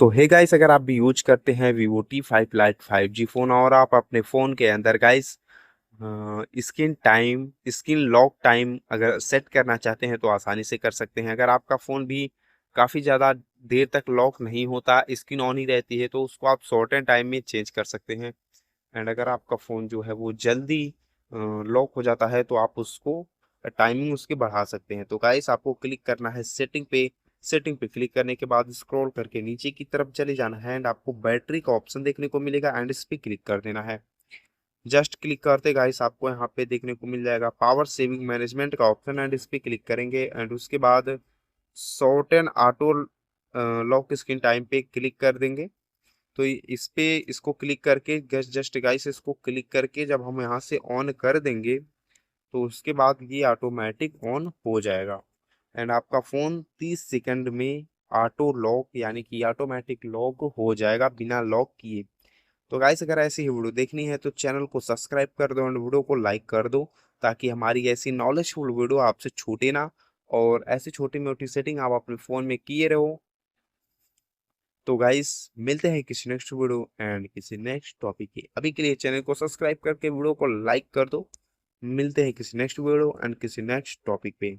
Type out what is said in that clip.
तो hey guys, अगर आप भी यूज करते हैं Vivo T5 Lite 5G phone और आप अपने फोन के अंदर गाइस स्क्रीन लॉक टाइम अगर सेट करना चाहते हैं तो आसानी से कर सकते हैं। अगर आपका फ़ोन भी काफ़ी ज़्यादा देर तक लॉक नहीं होता, स्क्रीन ऑन ही रहती है, तो उसको आप शॉर्ट एंड टाइम में चेंज कर सकते हैं। एंड अगर आपका फ़ोन जो है वो जल्दी लॉक हो जाता है तो आप उसको टाइमिंग उसकी बढ़ा सकते हैं। तो गाइस, आपको क्लिक करना है सेटिंग पे क्लिक करने के बाद स्क्रॉल करके नीचे की तरफ चले जाना है एंड आपको बैटरी का ऑप्शन देखने को मिलेगा एंड इस पे क्लिक कर देना है। जस्ट क्लिक करते गाइस आपको यहाँ पे देखने को मिल जाएगा पावर सेविंग मैनेजमेंट का ऑप्शन एंड इस पे क्लिक करेंगे एंड उसके बाद short and auto lock screen time पे क्लिक कर देंगे। तो इस पे इसको क्लिक करके जस्ट गाइस इसको क्लिक करके जब हम यहाँ से ऑन कर देंगे तो उसके बाद ये ऑटोमेटिक ऑन हो जाएगा एंड आपका फ़ोन 30 सेकंड में ऑटो लॉक यानी कि ऑटोमेटिक लॉक हो जाएगा बिना लॉक किए। तो गाइस, अगर ऐसी ही वीडियो देखनी है तो चैनल को सब्सक्राइब कर दो एंड वीडियो को लाइक कर दो ताकि हमारी ऐसी नॉलेजफुल वीडियो आपसे छूटे ना और ऐसी छोटी मोटी सेटिंग आप अपने फ़ोन में किए रहो। तो गाइस, मिलते हैं किसी नेक्स्ट वीडियो एंड किसी नेक्स्ट टॉपिक की। अभी के लिए चैनल को सब्सक्राइब करके वीडियो को लाइक कर दो। मिलते हैं किसी नेक्स्ट वीडियो एंड किसी नेक्स्ट टॉपिक पे।